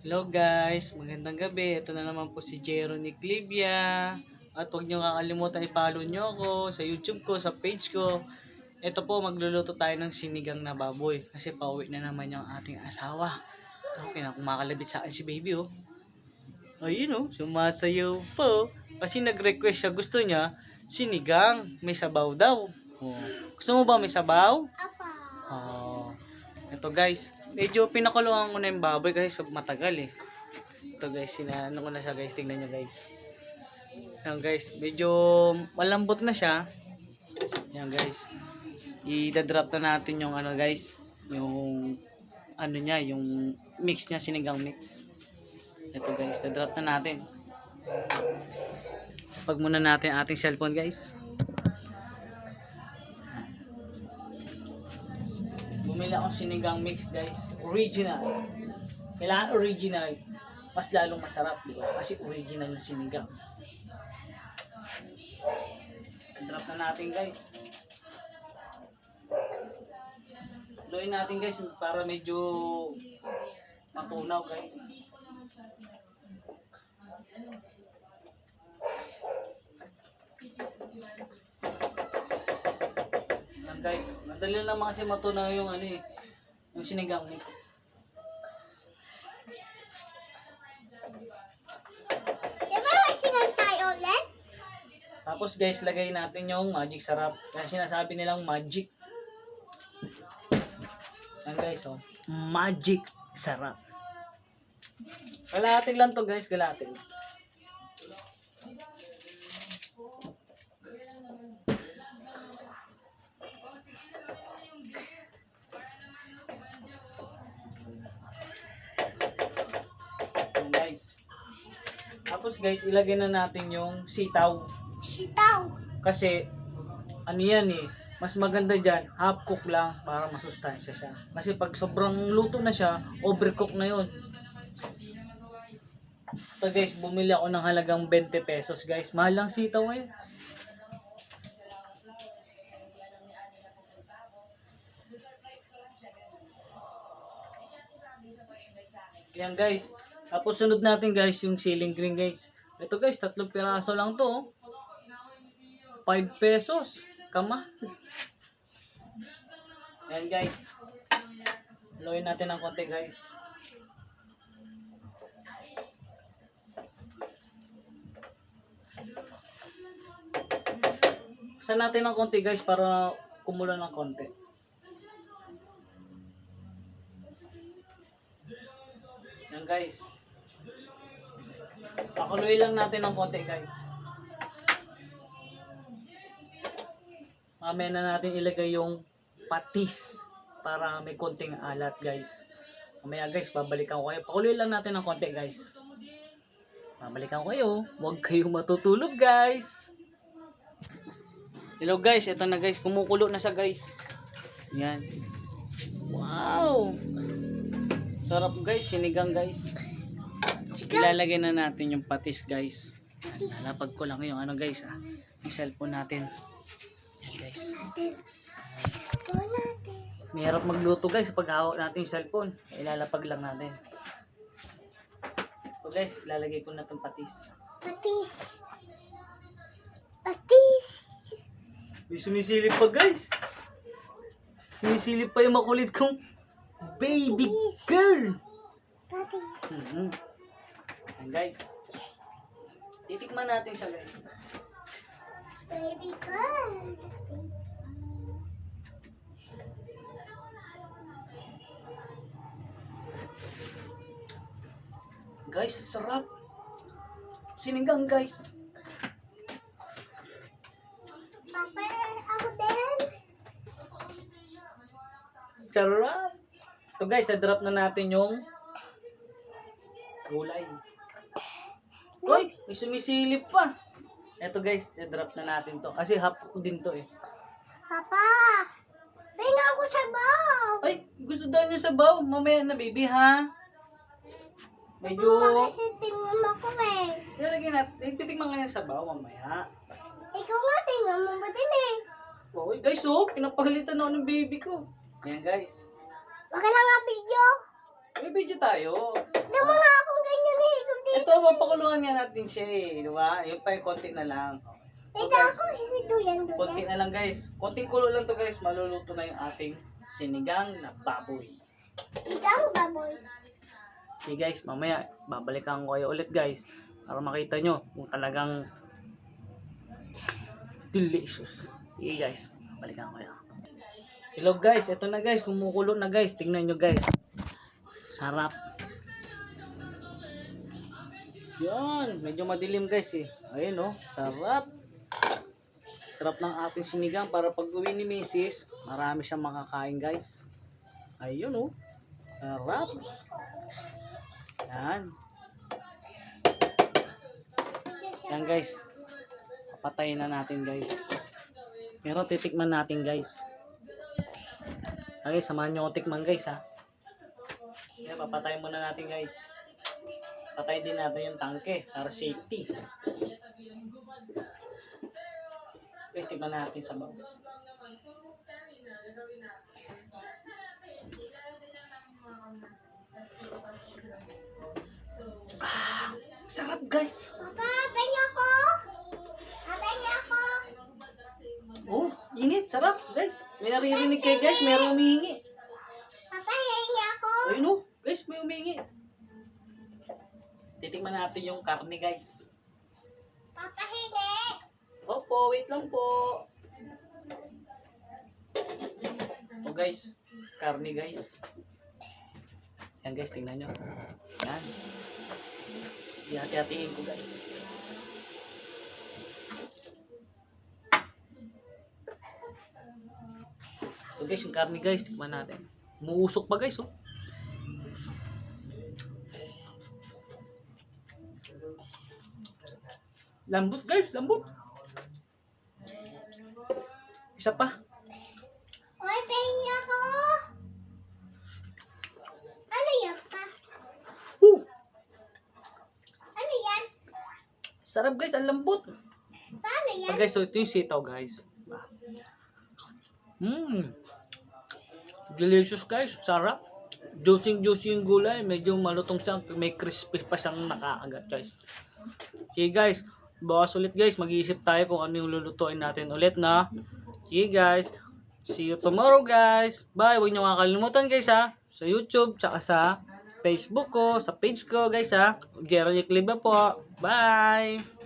Hello guys, magandang gabi. Ito na naman po si Jero ni Clivia. At huwag nyo kakalimutan i-follow nyo ako sa YouTube ko, sa page ko. Ito po, magluluto tayo ng sinigang na baboy. Kasi pauwi na naman yung ating asawa. Okay na, kumakalabit sa akin si baby oh. Ayun oh, sumasayaw po. Kasi nag-request siya, gusto niya sinigang, may sabaw daw. Oh. Gusto mo ba may sabaw? Oh. Ito guys, medyo pinakuluan ko na yung baboy kasi matagal eh. Ito guys, sinano ko na siya guys, tingnan nyo guys. Yan guys, medyo malambot na siya. Yan guys, i-drop na natin yung ano guys, yung ano niya, yung mix niya, sinigang mix. Ito guys, i-drop na natin. Pag muna natin ating cellphone guys. Bumili akong sinigang mix guys, original. Kailangan original, mas lalong masarap, di ba? Kasi original na sinigang. Drop na natin guys. Luin natin guys para medyo matunaw guys. Guys, madali lang naman kasi matunaw yung ano eh, yung sinigang mix. Diba may sinang tayo ulit? Tapos guys, lagay natin yung magic sarap. Kasi sinasabi nilang magic. Yan guys, oh. Magic sarap. Kalahating lang to guys, kalahating. Tapos guys, ilagay na natin yung sitaw. Sitaw. Kasi, ano yan eh, mas maganda dyan, half cook lang para masustansya siya. Kasi pag sobrang luto na siya, overcook na yun. So guys, bumili ako ng halagang 20 pesos guys. Mahal lang sitaw eh. Yan guys. Tapos sunod natin guys yung ceiling green guys. Ito guys, 3 piraso lang to. 5 pesos. Kama. Ayan guys. Haluin natin ng konti guys. Kasan natin ng konti guys para kumulo ng konti. Ayan guys. Pakuluin lang natin ng konti guys. Mamaya na natin ilagay yung patis para may konting alat guys. Mamaya guys, babalikan ko kayo. Pakuluin lang natin ng konti guys. Babalikan ko kayo. Huwag kayong matutulog guys. Hello guys, ito na guys. Kumukulo na siya guys. Yan. Wow! Sarap guys, sinigang guys. Ilalagay na natin yung patis guys. Nalapag ko lang yung ano guys ah. Yung cellphone natin. Yan guys. Mahirap magluto guys pag hawak natin yung cellphone. Ilalapag lang natin. So guys, ilalagay ko na itong patis. Patis. Patis. May sumisilip pa guys. Sumisilip pa yung makulit kong baby girl. Patis. Ayan guys. Titikman natin siya guys. Baby girl. Guys, sarap. Sinigang guys. Papa, ako din. Sarap. Ito guys, na-drop na natin yung gulay. Uy, may sumisilip pa. Ito guys, na-drop na natin to. Kasi half cook din to eh. Papa, tingnan ako sa baw. Ay, gusto daw niya sabaw. Mamaya na baby ha. Medyo... Kasi tingnan ako eh. Ilagay natin. Titikman nga yung sabaw mamaya. Ikaw nga, tingnan mo ba din eh? Uy guys oh, pinapagalitan ako ng baby ko. Ayan guys. Wag ka na nga video. May video tayo. Tingnan mo nga Ito, mapakulungan nga natin siya eh. Di ba? Yung pa, konti na lang. So, Ito guys, ako, duyan, konti duyan. na lang guys. Konting kulo lang to guys. Maluluto na yung ating sinigang na baboy. Sigang baboy. Okay guys, mamaya babalikan ko kayo ulit guys. Para makita nyo kung talagang delicious. Okay guys, babalikan ko kayo. Hello guys, ito na guys. Kumukulo na guys. Tingnan nyo guys. Sarap. Yan, medyo madilim guys eh. Ayun oh, sarap. Sarap ng ating sinigang para pag uwi ni Mrs. Marami siyang makakain guys. Ayun oh. Sarap. Yan. Yan guys. Papatayin na natin guys. Pero titikman natin guys. Okay, samahan nyo ako tikman guys ha. Yan, papatayin muna natin guys. Patayin din natin yung tangke para safety. Okay, tikman natin sa bawah. Sarap guys. Papa, pahinga ko. Pahinga ko. Oh, init, sarap guys. May naririnig kayo guys, mayroong humihingi. Papa, hinga ko. Ayun oh, guys, may humihingi. Titikman natin yung karne guys. Papa, hingi. Opo, wait lang po. Oh guys, karne guys. Yan guys, tingnan nyo. Yan. Hati-hatiin ko guys. So guys, yung karne guys, tikman natin. Umuusok pa guys oh. Lambot guys, lambot. Isa pa. Oy, pahinga ko. Ano yan pa? Ano yan? Sarap guys, ang lambot. Paano yan? Guys, so ito yung sitaw guys. Delicious guys, sarap. Juicy yung gulay, medyo malutong siya, may crispy pa siyang nakaagat guys. Okay guys, bukas ulit guys, mag-iisip tayo kung ano yung lulutuin natin ulit na. Okay guys, see you tomorrow guys. Bye, huwag niyo kakalimutan guys ha, sa YouTube, tsaka sa Facebook ko, sa page ko guys ha. Jeronic Libba po. Bye!